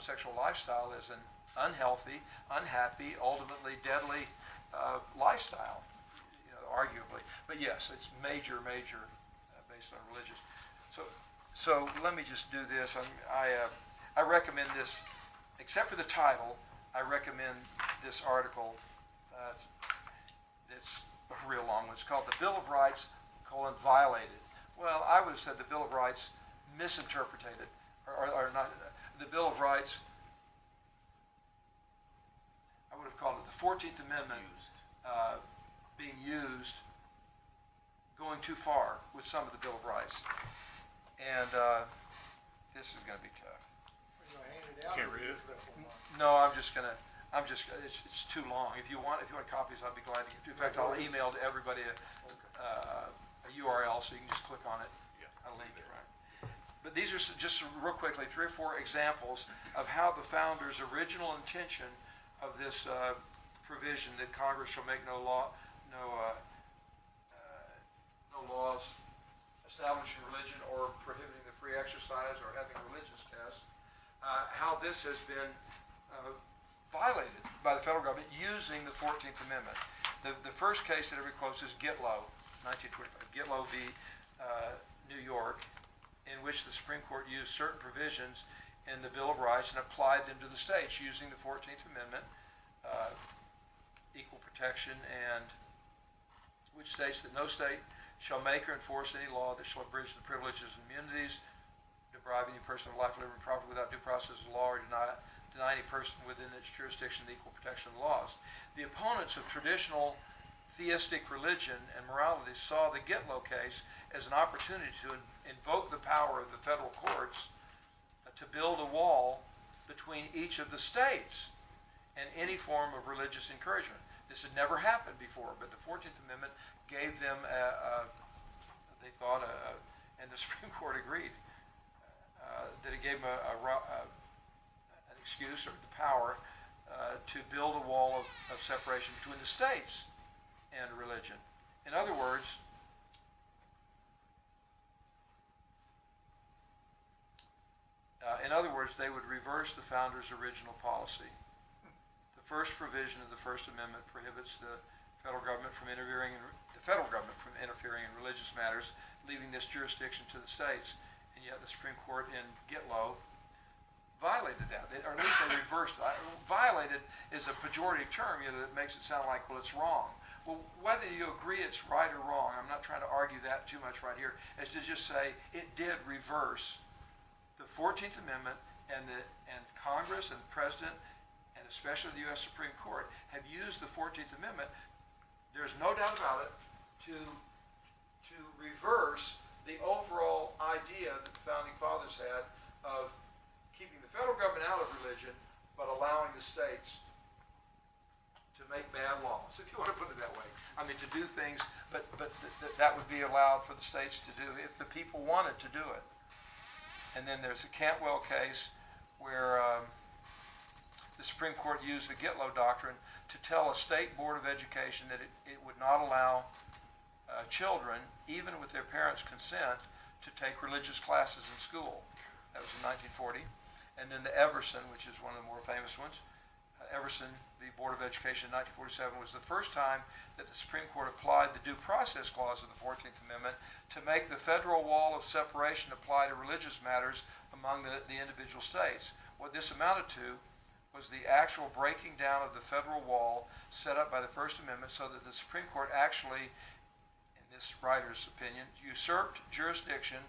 homosexual lifestyle is an unhealthy, unhappy, ultimately deadly lifestyle, arguably. But yes, it's major based on religion. So let me just do this. I recommend this, except for the title. I recommend this article. It's a real long one. It's called "The Bill of Rights: Violated." Well, I would have said the Bill of Rights misinterpreted, or not. The Bill of Rights. I would have called it the 14th Amendment being used, going too far with some of the Bill of Rights. And this is going to be tough. Can't read it? No, it's too long. If you want copies, I'd be glad to give you. In fact, I'll email to everybody a URL so you can just click on it. A link, right? But these are just real quickly 3 or 4 examples of how the founders' original intention of this provision that Congress shall make no laws establishing religion or prohibiting the free exercise or having religious tests, how this has been violated by the federal government using the 14th Amendment. The first case that everybody quotes is Gitlow, 1925, Gitlow v. New York, in which the Supreme Court used certain provisions in the Bill of Rights and applied them to the states using the 14th Amendment, equal protection, and which states that no state shall make or enforce any law that shall abridge the privileges and immunities, deprive any person of life, liberty, and property without due process of law, or deny any person within its jurisdiction the equal protection of the laws. The opponents of traditional theistic religion and morality saw the Gitlow case as an opportunity to invoke the power of the federal courts to build a wall between each of the states and any form of religious encouragement. This had never happened before, but the 14th Amendment gave them they thought, and the Supreme Court agreed, that it gave them an excuse or the power to build a wall of separation between the states and religion. In other words, they would reverse the founders' original policy. The first provision of the First Amendment prohibits the federal government from interfering in religious matters, leaving this jurisdiction to the states. And yet the Supreme Court in Gitlow violated that, or at least they reversed it. Violated is a pejorative term, that makes it sound like, well, it's wrong. Well, whether you agree it's right or wrong, I'm not trying to argue that too much right here, as to just say it did reverse the 14th Amendment, and Congress and the President, and especially the U.S. Supreme Court, have used the 14th Amendment, there's no doubt about it, to reverse the overall idea that the Founding Fathers had of keeping the federal government out of religion, but allowing the states to make bad laws, if you want to put it that way. I mean, to do things, but that would be allowed for the states to do if the people wanted to do it. And then there's the Cantwell case where the Supreme Court used the Gitlow doctrine to tell a state board of education that it would not allow children, even with their parents' consent, to take religious classes in school. That was in 1940. And then the Everson, which is one of the more famous ones, Everson, the Board of Education in 1947, was the first time that the Supreme Court applied the Due Process Clause of the 14th Amendment to make the federal wall of separation apply to religious matters among the individual states. What this amounted to was the actual breaking down of the federal wall set up by the First Amendment, so that the Supreme Court actually, in this writer's opinion, usurped jurisdiction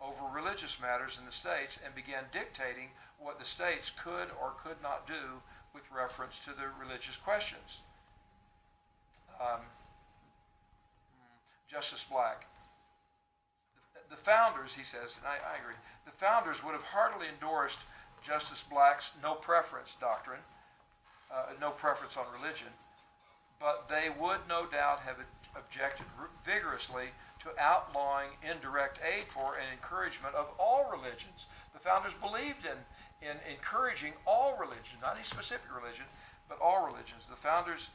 over religious matters in the states and began dictating what the states could or could not do with reference to the religious questions. Justice Black. The founders, he says, and I agree, the founders would have heartily endorsed Justice Black's no preference doctrine, no preference on religion, but they would no doubt have objected vigorously to outlawing indirect aid for and encouragement of all religions. The founders believed in encouraging all religions, not any specific religion, but all religions. The founders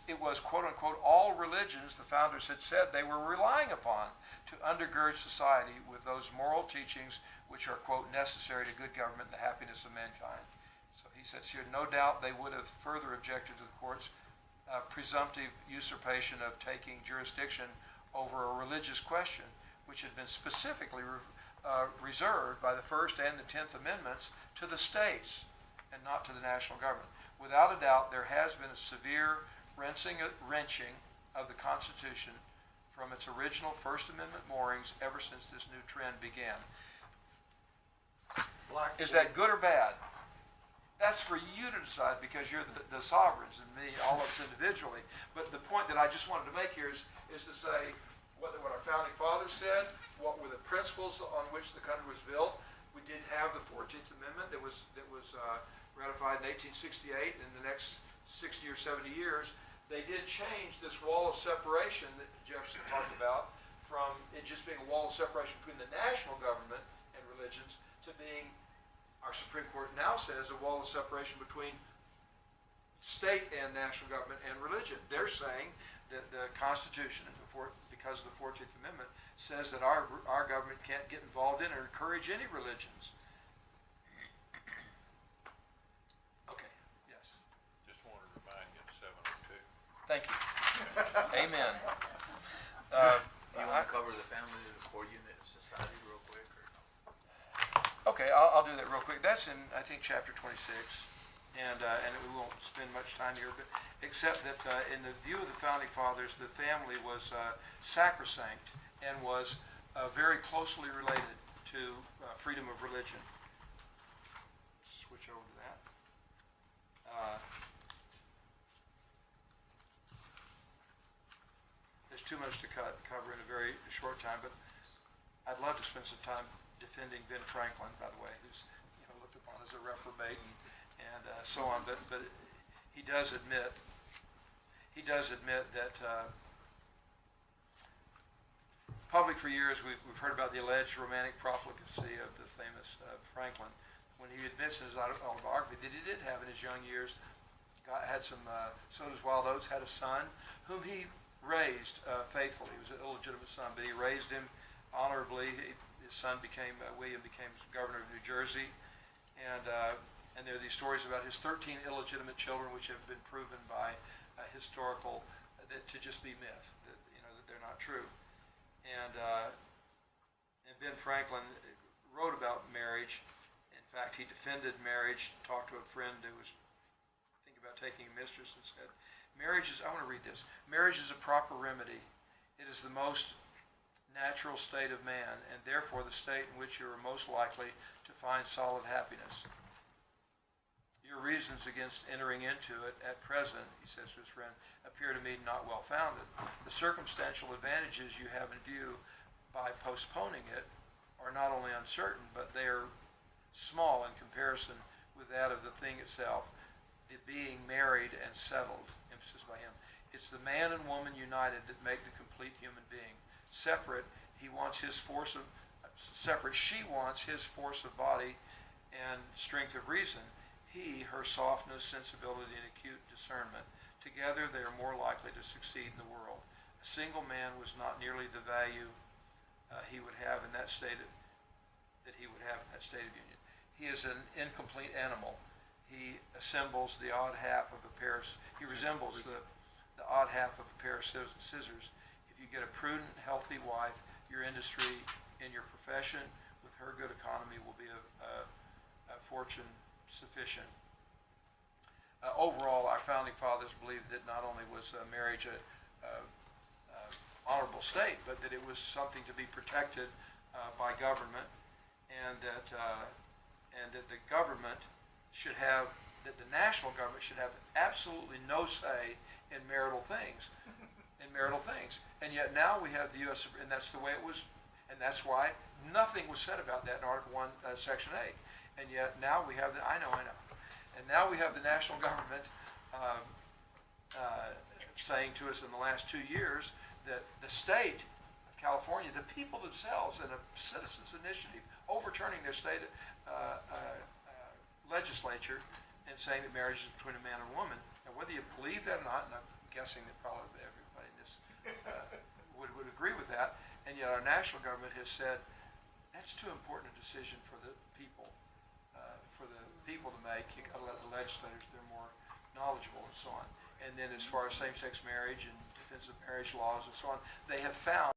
it was quote unquote all religions the founders had said they were relying upon to undergird society with those moral teachings which are quote necessary to good government and the happiness of mankind. So he says here, no doubt they would have further objected to the court's presumptive usurpation of taking jurisdiction over a religious question which had been specifically reserved by the First and the 10th Amendments to the states and not to the national government. Without a doubt, there has been a severe wrenching of the Constitution from its original First Amendment moorings ever since this new trend began. Is that good or bad? That's for you to decide because you're the sovereigns and me, all of us individually. But the point that I just wanted to make here is to say what our founding fathers said, what were the principles on which the country was built. We did have the 14th Amendment that was ratified in 1868. In the next 60 or 70 years, they did change this wall of separation that Jefferson talked about from it just being a wall of separation between the national government and religions to being, our Supreme Court now says, a wall of separation between state and national government and religion. They're saying that the Constitution, because of the 14th Amendment, says that our government can't get involved in or encourage any religions. Okay, yes. Just wanted to remind you it's 7:02. Thank you. Amen. You want to cover the family of the Court Unit Society real quick, or no? Okay, I'll do that real quick. That's in, I think, chapter 26, and we won't spend much time here, but except that in the view of the founding fathers, the family was sacrosanct and was very closely related to freedom of religion. Switch over to that. There's too much to cover in a very short time, but I'd love to spend some time defending Ben Franklin, by the way, who's looked upon as a reprobate and so on. But he does admit that public for years we've heard about the alleged romantic profligacy of the famous Franklin, when he admits in his autobiography that he did have in his young years, had some sodas, wild oats, had a son whom he raised faithfully. He was an illegitimate son, but he raised him honorably. His son William became governor of New Jersey, and there are these stories about his 13 illegitimate children, which have been proven by historical to just be myth, that they're not true. And Ben Franklin wrote about marriage. In fact, he defended marriage. Talked to a friend who was thinking about taking a mistress and said, I want to read this. Marriage is a proper remedy. It is the most natural state of man, and therefore the state in which you are most likely to find solid happiness. Your reasons against entering into it at present, he says to his friend, appear to me not well founded. The circumstantial advantages you have in view by postponing it are not only uncertain, but they are small in comparison with that of the thing itself, the being married and settled, emphasis by him. It's the man and woman united that make the complete human being. Separate, she wants his force of body and strength of reason. He, her softness, sensibility, and acute discernment. Together, they are more likely to succeed in the world. A single man was not nearly the value he would have in that state of union. He is an incomplete animal. He resembles the odd half of a pair of scissors. If you get a prudent, healthy wife, your industry in your profession with her good economy will be a fortune sufficient. Overall, our founding fathers believed that not only was marriage a honorable state, but that it was something to be protected by government, and that the government should have, that the national government should have absolutely no say in marital things. And yet now we have the U.S. and that's the way it was, and that's why nothing was said about that in Article 1, Section 8. And yet now we have I know. And now we have the national government saying to us in the last 2 years that the state of California, the people themselves, in a citizens' initiative, overturning their state legislature, and saying that marriage is between a man and a woman. Now, whether you believe that or not, and I'm guessing that probably everybody in this would agree with that, and yet our national government has said that's too important a decision for the people to make. You got to let the legislators; they're more knowledgeable and so on. And then, as far as same-sex marriage and defense of marriage laws and so on, they have found